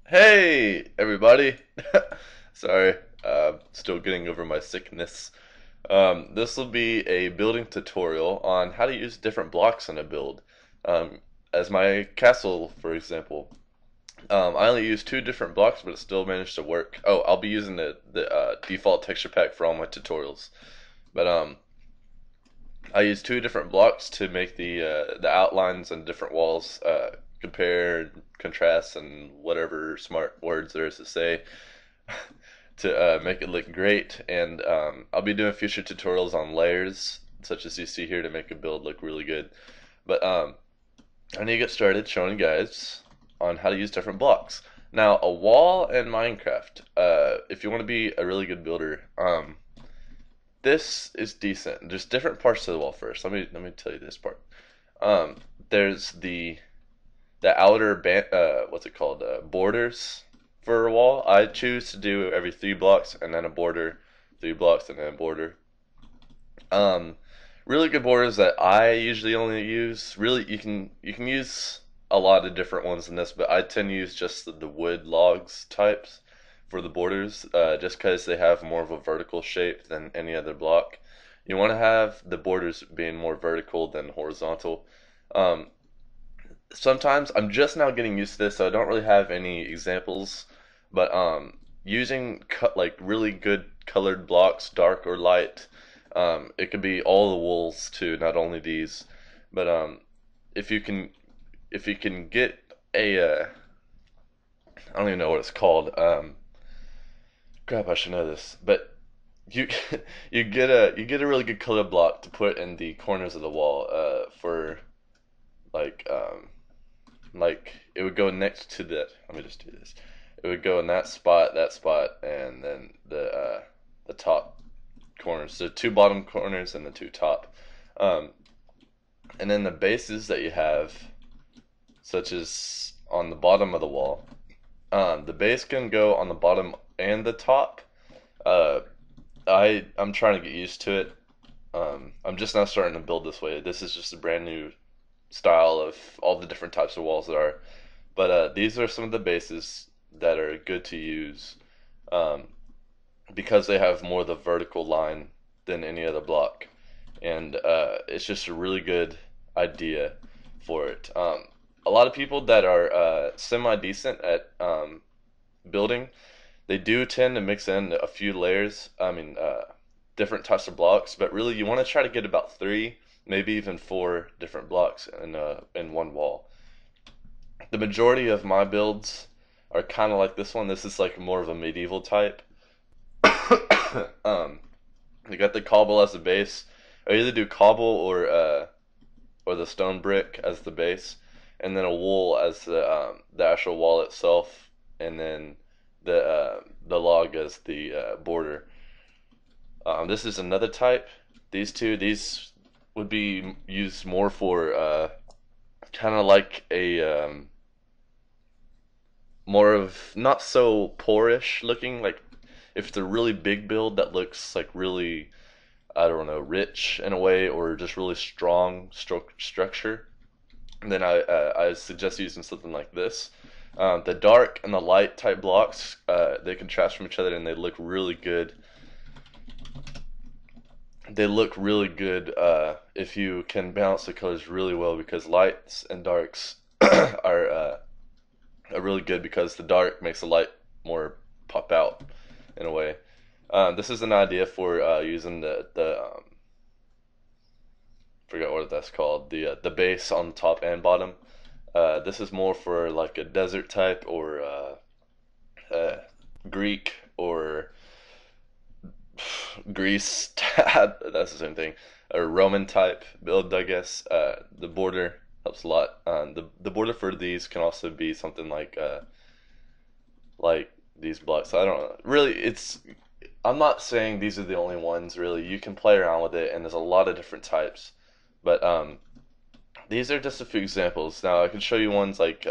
Hey, everybody. Sorry, still getting over my sickness. This will be a building tutorial on how to use different blocks in a build. Um, as my castle, for example, I only use two different blocks, but it still managed to work. Oh, I'll be using the default texture pack for all my tutorials. But I use two different blocks to make the outlines and different walls compare, contrast, and whatever smart words there is to say to make it look great. And I'll be doing future tutorials on layers, such as you see here, to make a build look really good. But I need to get started showing you guys on how to use different blocks. Now, a wall in Minecraft, if you want to be a really good builder, this is decent. There's different parts to the wall first. Let me tell you this part. Um, there's the outer what's it called? Borders for a wall. I choose to do every 3 blocks and then a border, 3 blocks and then a border. Um, really good borders that I usually only use. Really, you can use a lot of different ones in this, but I tend to use just the wood logs types for the borders, just because they have more of a vertical shape than any other block. You want to have the borders being more vertical than horizontal. Um, Sometimes I'm just now getting used to this, so I don't really have any examples. But using like really good colored blocks, dark or light, it could be all the wools too, not only these. But if you can, if you can get a, I don't even know what it's called. Crap, I should know this. But you you get a really good colored block to put in the corners of the wall. For like like it would go next to the. Let me just do this. It would go in that spot, and then the top corners, the two bottom corners and the two top, um, and then the bases that you have, such as on the bottom of the wall. The base can go on the bottom and the top. Uh, I'm trying to get used to it. I'm just now starting to build this way. This is just a brand new style of all the different types of walls that are. But these are some of the bases that are good to use, um, because they have more of the vertical line than any other block, and it's just a really good idea for it. A lot of people that are semi decent at building, they do tend to mix in a few layers. I mean, different types of blocks, but really you want to try to get about 3, maybe even 4 different blocks in one wall. The majority of my builds are kind of like this one. This is like more of a medieval type. um, you got the cobble as the base. I either do cobble or the stone brick as the base, and then a wool as the actual wall itself, and then the log as the border. This is another type. These would be used more for kind of like a more of not so poorish looking. Like if it's a really big build that looks like really, I don't know, rich in a way, or just really strong structure, then I suggest using something like this. The dark and the light type blocks, they contrast from each other and they look really good. They look really good if you can balance the colors really well, because lights and darks are really good because the dark makes the light more pop out in a way. This is an idea for using the forget what that's called, the base on top and bottom. This is more for like a desert type, or uh, Greek, or Greece. That's the same thing. A Roman type build, I guess. The border helps a lot. The border for these can also be something like these blocks. I don't know. Really, it's. I'm not saying these are the only ones. Really, you can play around with it, and there's a lot of different types. But these are just a few examples. Now I can show you ones like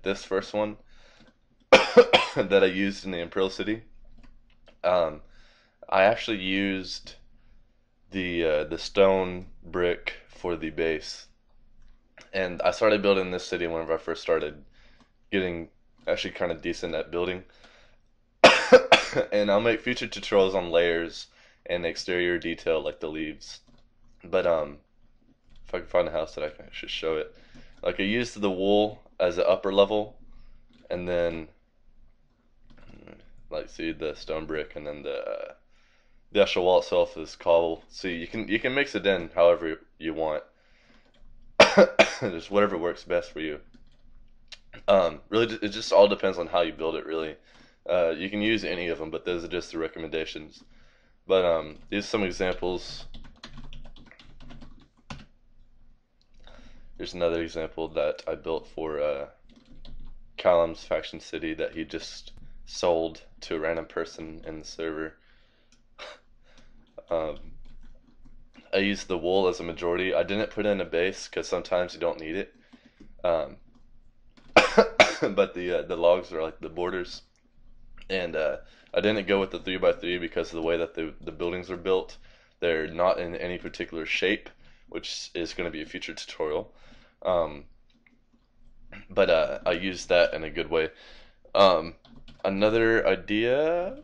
this first one that I used in the Imperial City. Um, I actually used the stone brick for the base, and I started building this city whenever I first started. getting actually kind of decent at building. And I'll make future tutorials on layers and exterior detail like the leaves. But if I can find a house that I can actually show it. Like I used the wool as the upper level, and then like see the stone brick, and then the actual wall itself is cobble. So you can mix it in however you want, just whatever works best for you. Really, it just all depends on how you build it. Really, you can use any of them, but those are just the recommendations. But these are some examples. Here's another example that I built for Callum's Faction City that he just sold to a random person in the server. Um, I used the wool as a majority. I didn't put in a base because sometimes you don't need it. Um, but the logs are like the borders, and I didn't go with the 3x3 because of the way that the buildings are built. They're not in any particular shape, which is going to be a future tutorial. Um, but I used that in a good way. Um, Another idea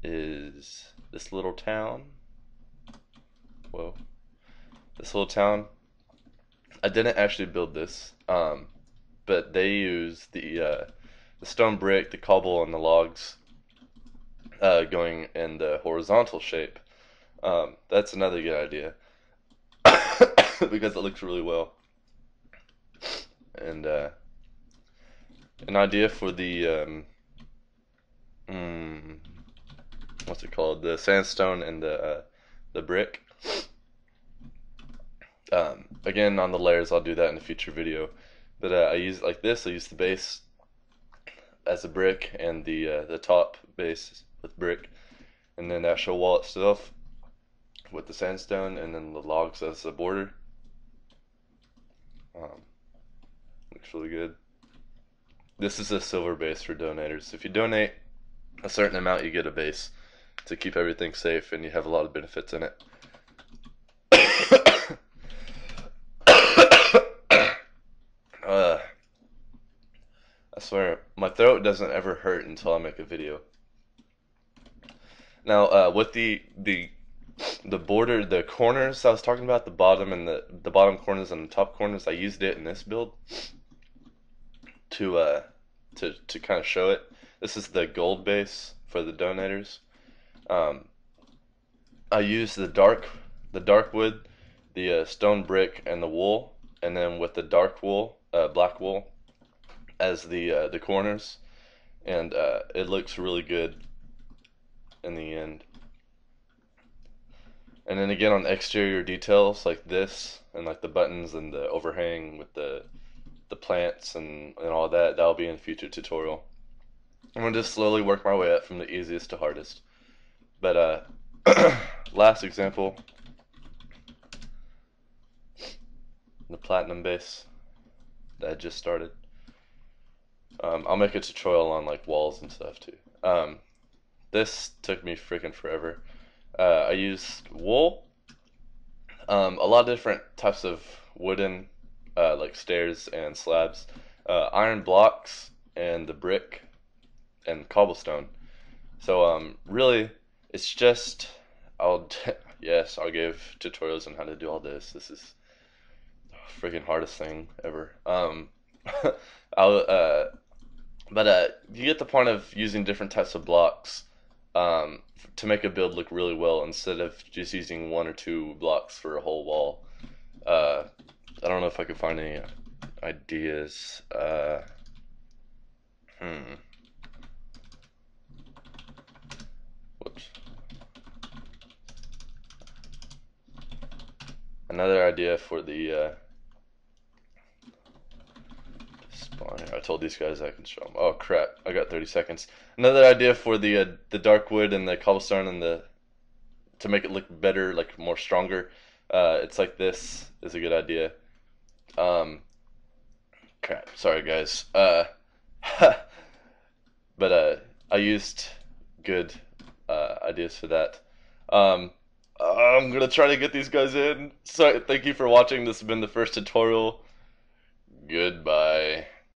is this little town. Whoa, this little town. I didn't actually build this, but they use the stone brick, the cobble, and the logs going in the horizontal shape. That's another good idea because it looks really well. And an idea for the what's it called? The sandstone and the brick. Again, on the layers, I'll do that in a future video. But I use like this. I use the base as a brick and the top base with brick, and then the actual wall itself with the sandstone, and then the logs as the border. Looks really good. This is a silver base for donators. If you donate a certain amount, you get a base to keep everything safe, and you have a lot of benefits in it. I swear, my throat doesn't ever hurt until I make a video. Now, with the border, the corners I was talking about, the bottom and the bottom corners and the top corners, I used it in this build to kind of show it. This is the gold base for the donators. I used the dark wood, the stone brick, and the wool, and then with the dark wool, black wool, as the corners, and it looks really good in the end. And then again on exterior details like this, and like the buttons and the overhang with the plants and all that, that'll be in a future tutorial. I'm gonna just slowly work my way up from the easiest to hardest. But last example, the platinum base that I just started. I'll make a tutorial on like walls and stuff too. This took me freaking forever. I used wool, a lot of different types of wooden, like stairs and slabs, iron blocks, and the brick and cobblestone. So really, it's just yes, I'll give tutorials on how to do all this. This is the freaking hardest thing ever. I'll but you get the point of using different types of blocks to make a build look really well instead of just using one or two blocks for a whole wall. I don't know if I can find any ideas. Whoops. Another idea for the spawn here. I told these guys I can show them. Oh crap! I got 30 seconds. Another idea for the dark wood and the cobblestone and to make it look better, like more stronger. It's like this is a good idea. Crap. Sorry guys. But I used good ideas for that. I'm gonna try to get these guys in. So thank you for watching. This has been the first tutorial. Goodbye.